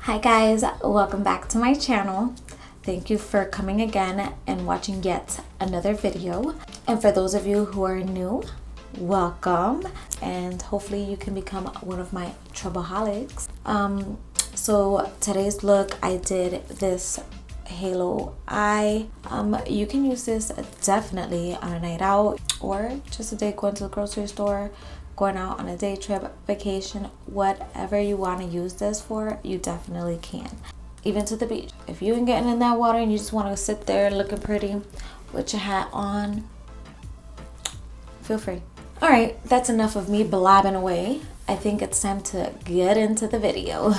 Hi guys, welcome back to my channel. Thank you for coming again and watching yet another video. And for those of you who are new, welcome, and hopefully you can become one of my Troubleholics. So today's look, I did this halo eye. You can use this definitely on a night out or just a day going to the grocery store, going out on a day trip, vacation, whatever you want to use this for, you definitely can. Even to the beach. If you ain't getting in that water and you just want to sit there looking pretty with your hat on, feel free. All right, that's enough of me blabbing away. I think it's time to get into the video.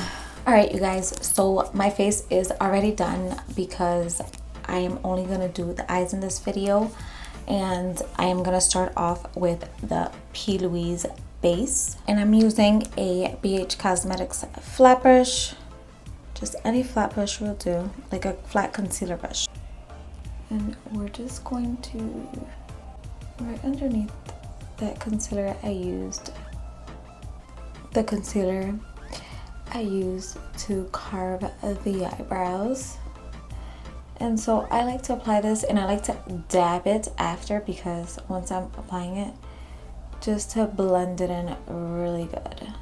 All right, you guys, so my face is already done because I am only gonna do the eyes in this video. And I am gonna start off with the P.Louise base. And I'm using a BH Cosmetics flat brush. Just any flat brush will do, like a flat concealer brush. And we're just going to, right underneath that concealer I used, the concealer I used to carve the eyebrows. And so I like to apply this and I like to dab it after, because once I'm applying it, just to blend it in really good.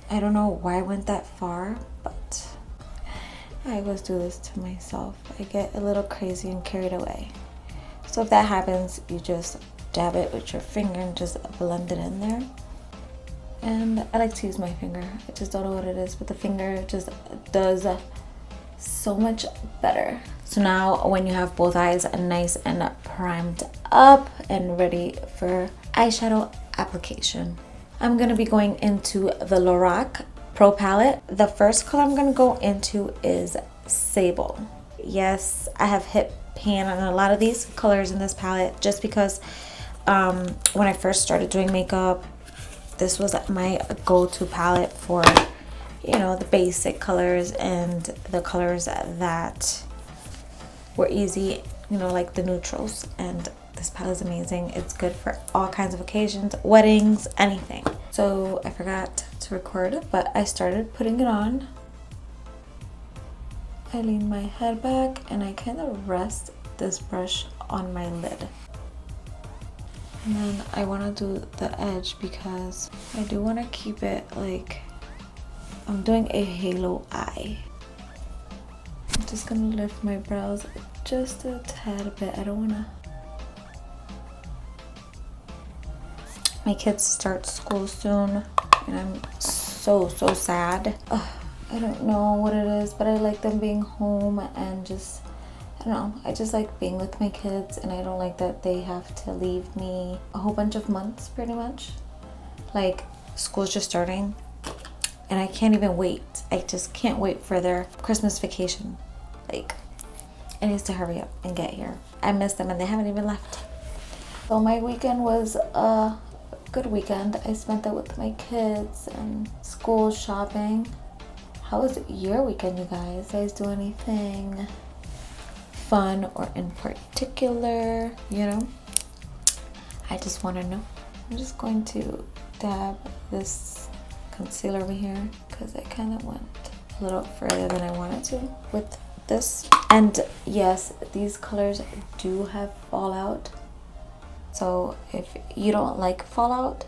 I don't know why I went that far, but I always do this to myself. I get a little crazy and carried away. So if that happens, you just dab it with your finger and just blend it in there. And I like to use my finger. I just don't know what it is, but the finger just does so much better. So now when you have both eyes nice and primed up and ready for eyeshadow application, I'm gonna be going into the Lorac Pro Palette. The first color I'm gonna go into is Sable. Yes, I have hit pan on a lot of these colors in this palette just because when I first started doing makeup, this was my go-to palette for, you know, the basic colors and the colors that were easy, you know, like the neutrals. And this palette is amazing. It's good for all kinds of occasions, weddings, anything. So I forgot to record it, but I started putting it on. I lean my head back and I kind of rest this brush on my lid. And then I want to do the edge because I do want to keep it like I'm doing a halo eye. I'm just gonna lift my brows just a tad bit. I don't wanna. My kids start school soon and I'm so sad. I don't know what it is, but I like them being home and just, I don't know, I just like being with my kids, and I don't like that they have to leave me a whole bunch of months pretty much. Like school's just starting and I can't even wait. I just can't wait for their Christmas vacation. Like, it needs to hurry up and get here. I miss them and they haven't even left. So my weekend was a good weekend. I spent it with my kids and school shopping. How was your weekend, you guys? You guys do anything fun or in particular, you know? I just want to know. I'm just going to dab this concealer over here because I kind of went a little further than I wanted to with this. And yes, these colors do have fallout, so if you don't like fallout,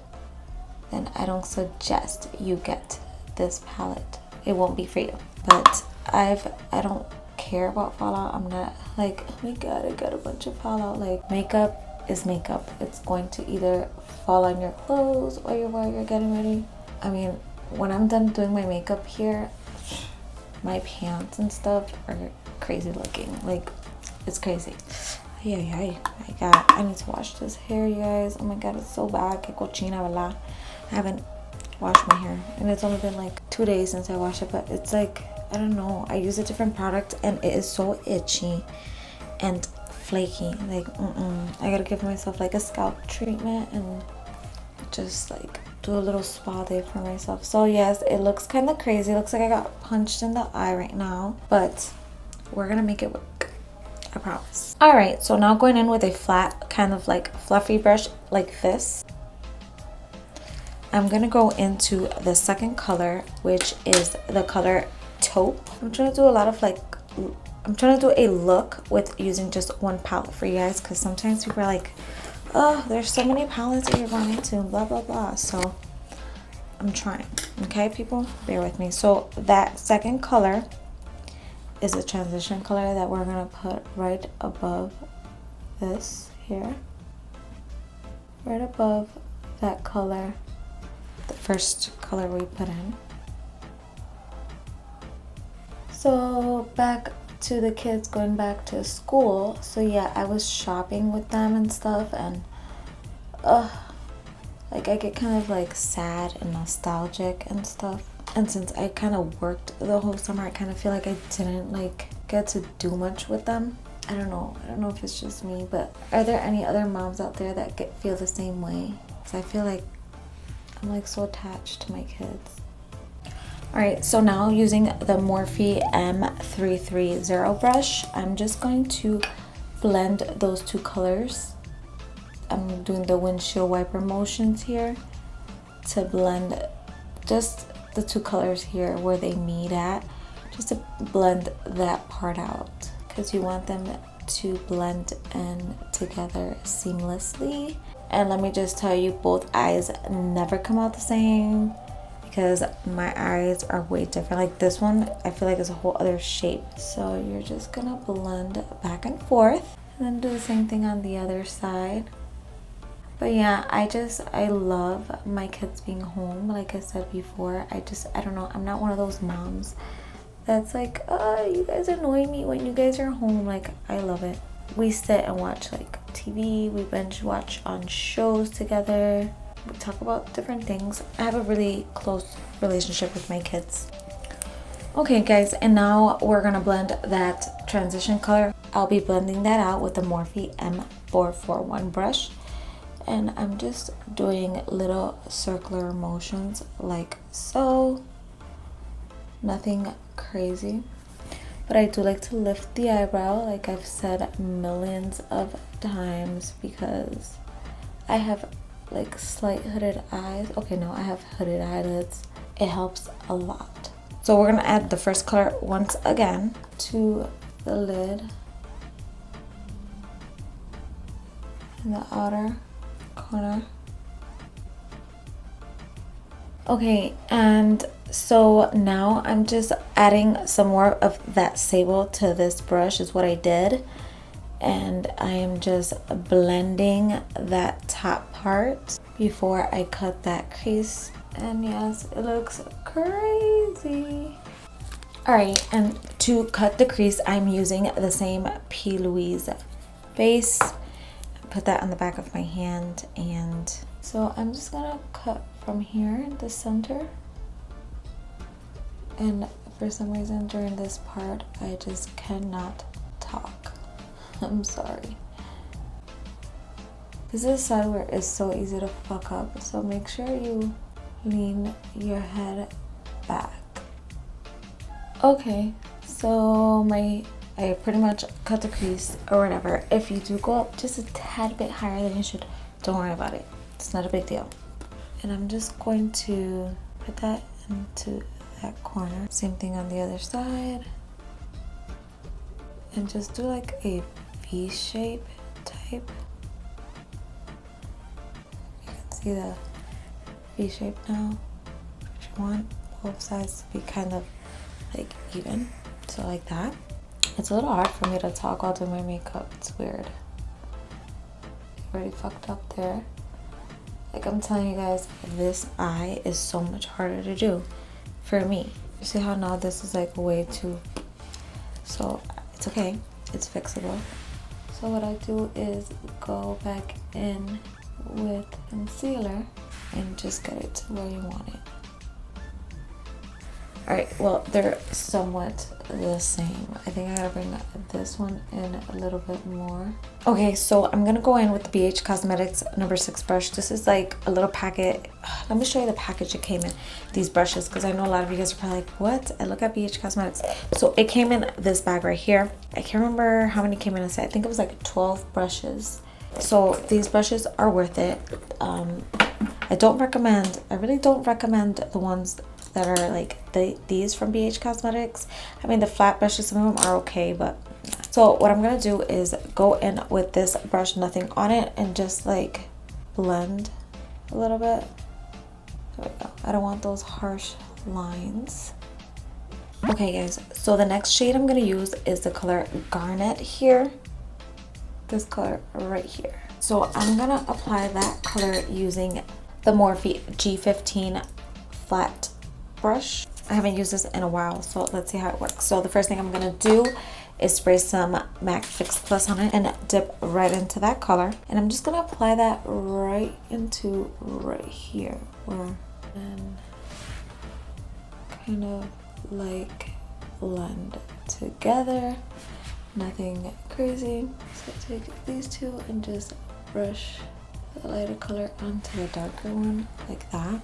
then I don't suggest you get this palette. It won't be for you. But I don't care about fallout. I'm not like, oh my god, I got a bunch of fallout. Like, makeup is makeup. It's going to either fall on your clothes while you're getting ready. I mean, when I'm done doing my makeup here, my pants and stuff are crazy looking. Like, it's crazy. I need to wash this hair, you guys. Oh my god, it's so bad. Que cochina, ¿verdad? I haven't washed my hair and it's only been like 2 days since I washed it, but it's like, I don't know, I use a different product and it is so itchy and flaky. Like, I gotta give myself like a scalp treatment and just like do a little spa day for myself. So yes, it looks kind of crazy. It looks like I got punched in the eye right now, but we're gonna make it work, I promise. All right, so now going in with a flat kind of like fluffy brush like this, I'm gonna go into the second color, which is the color Taupe. I'm trying to do a lot of like, I'm trying to do a look with using just one palette for you guys, because sometimes people are like, oh, there's so many palettes that you're going into, blah blah blah. So I'm trying. Okay, people, bear with me. So that second color is a transition color that we're gonna put right above this here, right above that color, the first color we put in. So back to the kids going back to school. So yeah, I was shopping with them and stuff, and like I get kind of like sad and nostalgic and stuff. And since I kind of worked the whole summer, I kind of feel like I didn't like get to do much with them. I don't know if it's just me, but are there any other moms out there that feel the same way? Because I feel like I'm like so attached to my kids. Alright, so now using the Morphe M330 brush, I'm just going to blend those two colors. I'm doing the windshield wiper motions here to blend just the two colors here where they meet at, just to blend that part out, because you want them to blend in together seamlessly. And let me just tell you, both eyes never come out the same, because my eyes are way different. Like this one, I feel like it's a whole other shape. So you're just gonna blend back and forth, and then do the same thing on the other side. But yeah, I love my kids being home. Like I said before, I don't know, I'm not one of those moms that's like, oh, you guys annoy me when you guys are home. Like, I love it. We sit and watch like TV, we binge watch on shows together, we talk about different things. I have a really close relationship with my kids. Okay guys, and now we're gonna blend that transition color. I'll be blending that out with the Morphe M441 brush, and I'm just doing little circular motions like so. Nothing crazy, but I do like to lift the eyebrow, like I've said millions of times, because I have like slight hooded eyes. Okay, no, I have hooded eyelids. It helps a lot. So we're gonna add the first color once again to the lid in the outer corner. Okay, and so now I'm just adding some more of that sable to this brush is what I did, and I am just blending that top part before I cut that crease. And yes, it looks crazy. Alright, and to cut the crease, I'm using the same P.Louise base. Put that on the back of my hand, and so I'm just gonna cut from here in the center. And for some reason during this part, I just cannot talk. I'm sorry. This is a side where it's so easy to fuck up, so make sure you lean your head back. Okay, so I pretty much cut the crease or whatever. If you do go up just a tad bit higher than you should, don't worry about it. It's not a big deal. And I'm just going to put that into that corner. Same thing on the other side. And just do like a V shape type. You can see the V shape now. If you want both sides to be kind of like even. So like that. It's a little hard for me to talk while doing my makeup. It's weird. Already fucked up there. Like I'm telling you guys, this eye is so much harder to do for me. You see how now this is like way too, so it's okay, it's fixable. So what I do is go back in with concealer and just get it to where you want it. Alright, well, they're somewhat the same. I think I gotta bring this one in a little bit more. Okay, so I'm gonna go in with the BH Cosmetics number 6 brush. This is like a little packet. Let me show you the package it came in, these brushes, because I know a lot of you guys are probably like, what? I look at BH Cosmetics. So it came in this bag right here. I can't remember how many came in a set. I think it was like 12 brushes. So these brushes are worth it. I really don't recommend the ones that are like these from BH Cosmetics. I mean, the flat brushes, some of them are okay, but so what I'm gonna do is go in with this brush, nothing on it, and just like blend a little bit. There we go. I don't want those harsh lines. Okay guys, so the next shade I'm gonna use is the color Garnet here. This color right here. So I'm gonna apply that color using the Morphe G15 flat brush. I haven't used this in a while, so let's see how it works. So the first thing I'm gonna do is spray some MAC Fix Plus on it and dip right into that color. And I'm just gonna apply that right into right here, and kind of like blend together. Nothing crazy. So take these two and just brush the lighter color onto the darker one like that.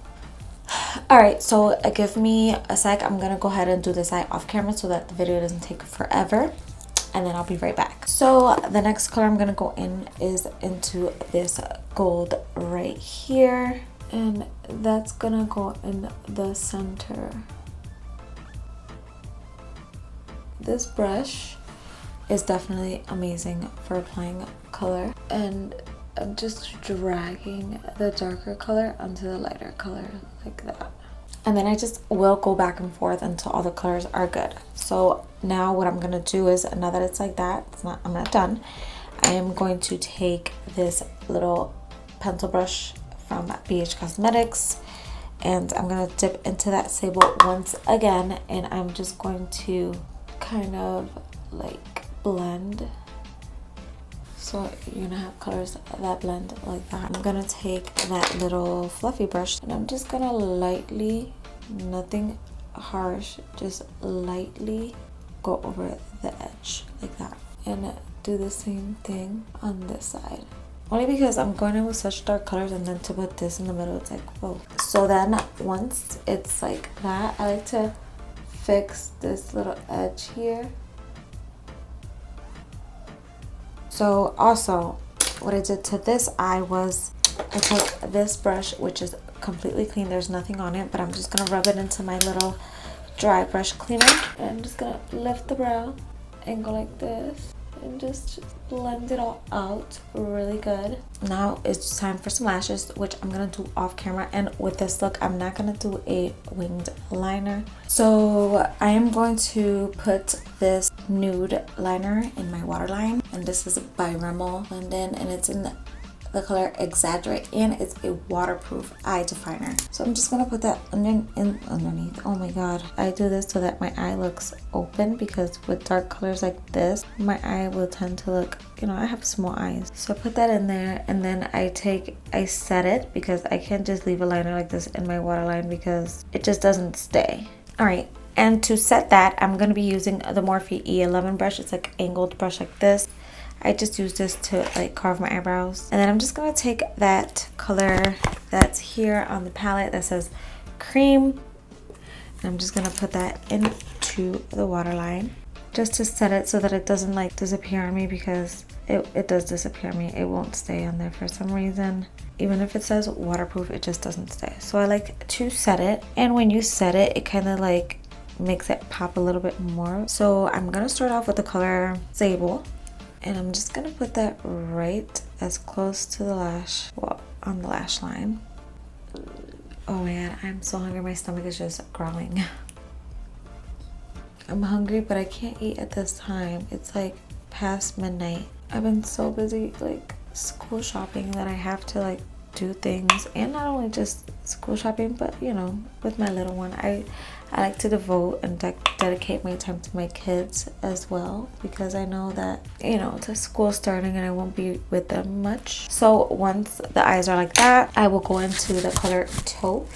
Alright, so give me a sec. I'm gonna go ahead and do this eye off camera so that the video doesn't take forever, and then I'll be right back. So the next color I'm gonna go in is into this gold right here, and that's gonna go in the center. This brush is definitely amazing for applying color, and I'm just dragging the darker color onto the lighter color like that. And then I just will go back and forth until all the colors are good. So now what I'm gonna do is, now that it's like that, I'm not done. I am going to take this little pencil brush from BH Cosmetics, and I'm gonna dip into that sable once again, and I'm just going to kind of like blend. So you're gonna have colors that blend like that. I'm gonna take that little fluffy brush and I'm just gonna lightly, nothing harsh, just lightly go over the edge like that, and do the same thing on this side. Only because I'm going in with such dark colors, and then to put this in the middle, it's like, whoa. So then once it's like that, I like to fix this little edge here. So also what I did to this eye was I took this brush, which is completely clean, there's nothing on it, but I'm just gonna rub it into my little dry brush cleaner, and I'm just gonna lift the brow and go like this and just blend it all out really good. Now it's time for some lashes, which I'm gonna do off camera, and with this look I'm not gonna do a winged liner. So I am going to put this nude liner in my waterline, and this is by Rimmel London, and it's in the color Exaggerate, and it's a waterproof eye definer. So I'm just gonna put that underneath. Oh my god, I do this so that my eye looks open, because with dark colors like this, my eye will tend to look, you know, I have small eyes. So I put that in there, and then I set it, because I can't just leave a liner like this in my waterline because it just doesn't stay. All right, and to set that, I'm gonna be using the Morphe E11 brush. It's like angled brush like this. I just use this to like carve my eyebrows. And then I'm just gonna take that color that's here on the palette that says cream, and I'm just gonna put that into the waterline just to set it so that it doesn't like disappear on me, because it does disappear on me. It won't stay on there for some reason. Even if it says waterproof, it just doesn't stay. So I like to set it, and when you set it, it kind of like makes it pop a little bit more. So I'm gonna start off with the color Sable, and I'm just gonna put that right as close to the lash, well, on the lash line. Oh my god, I'm so hungry. My stomach is just growling. I'm hungry, but I can't eat at this time. It's like past midnight. I've been so busy like school shopping that I have to like do things, and not only just school shopping, but you know, with my little one, I like to devote and dedicate my time to my kids as well, because I know that, you know, it's school starting and I won't be with them much. So once the eyes are like that, I will go into the color Taupe.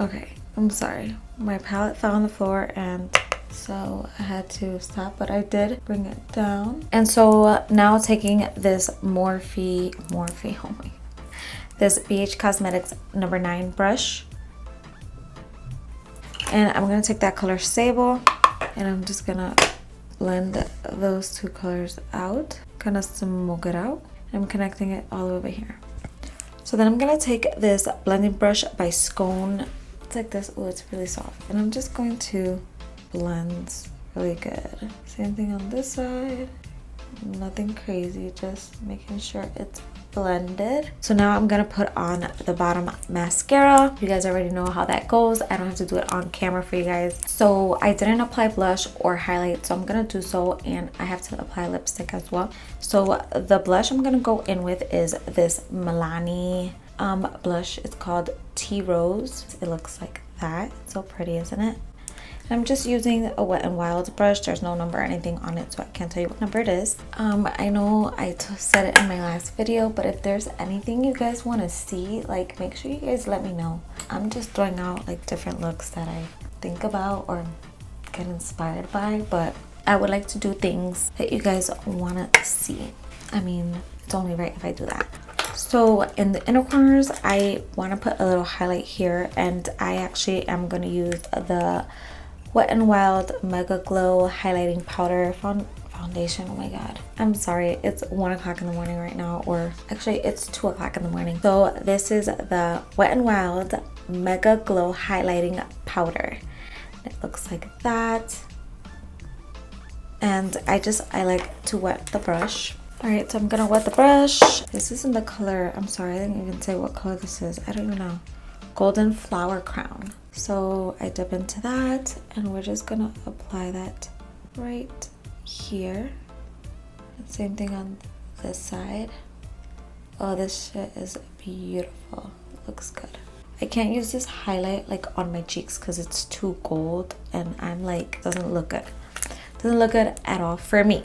Okay, I'm sorry, my palette fell on the floor, and so I had to stop, but I did bring it down. And so now taking this Morphe, oh my, this BH Cosmetics number 9 brush, and I'm gonna take that color Sable, and I'm just gonna blend those two colors out, kind of smoke it out. I'm connecting it all over here. So then I'm gonna take this blending brush by Scone it's like this. Oh, it's really soft. And I'm just going to blend really good. Same thing on this side. Nothing crazy, just making sure it's blended. So now I'm gonna put on the bottom mascara. You guys already know how that goes. I don't have to do it on camera for you guys. So I didn't apply blush or highlight, so I'm gonna do so, and I have to apply lipstick as well. So the blush I'm gonna go in with is this Milani blush. It's called Tea Rose. It looks like that. It's so pretty, isn't it? And I'm just using a Wet n Wild brush. There's no number or anything on it, so I can't tell you what number it is. I know I said it in my last video, but if there's anything you guys want to see, like, make sure you guys let me know. I'm just throwing out like different looks that I think about or get inspired by, but I would like to do things that you guys want to see. I mean, it's only right if I do that. So in the inner corners, I want to put a little highlight here, and I actually am going to use the Wet n Wild Megaglo highlighting powder foundation. Oh my god, I'm sorry, it's 1 o'clock in the morning right now, or actually it's 2 o'clock in the morning. So this is the Wet n Wild Megaglo highlighting powder. It looks like that, and I like to wet the brush. All right, so I'm gonna wet the brush. This is in the color, I'm sorry, I didn't even say what color this is. I don't even know. Golden Flower Crown. So I dip into that, and we're just gonna apply that right here. Same thing on this side. Oh, this shit is beautiful. It looks good. I can't use this highlight like on my cheeks because it's too gold, and I'm like, doesn't look good. Doesn't look good at all for me.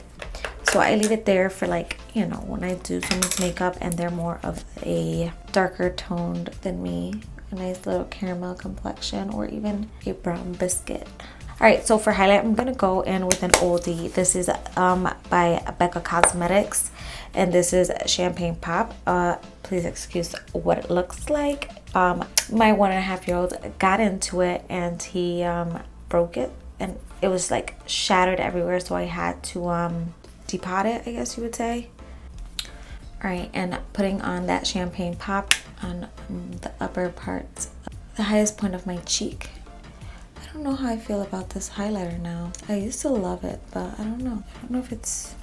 So I leave it there for, like, you know, when I do someone's makeup and they're more of a darker toned than me. A nice little caramel complexion, or even a brown biscuit. All right, so for highlight, I'm gonna go in with an oldie. This is by Becca Cosmetics, and this is Champagne Pop. Please excuse what it looks like. My 1.5-year-old got into it, and he broke it, and it was like shattered everywhere, so I had to depot it, I guess you would say. All right, and putting on that Champagne Pop on the upper part, the highest point of my cheek. I don't know how I feel about this highlighter now. I used to love it, but I don't know. I don't know if it's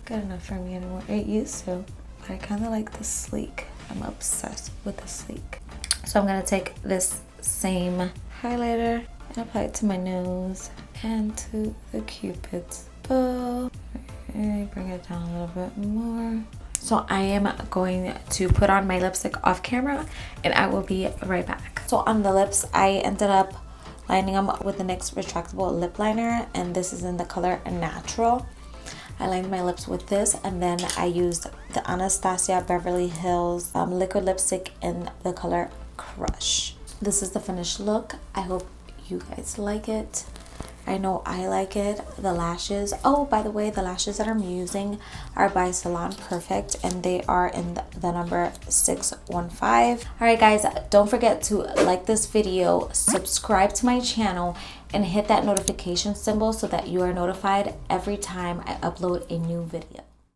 good enough for me anymore. It used to, but I kind of like the sleek. I'm obsessed with the sleek. So I'm gonna take this same highlighter and apply it to my nose and to the Cupid's bow. Bring it down a little bit more. So I am going to put on my lipstick off camera, and I will be right back. So on the lips, I ended up lining them with the NYX retractable lip liner, and this is in the color Natural. I lined my lips with this, and then I used the Anastasia Beverly Hills liquid lipstick in the color Crush. This is the finished look. I hope you guys like it. I know I like it. The lashes, oh, by the way, the lashes that I'm using are by Salon Perfect, and they are in the number 615. All right, guys, don't forget to like this video, subscribe to my channel, and hit that notification symbol so that you are notified every time I upload a new video.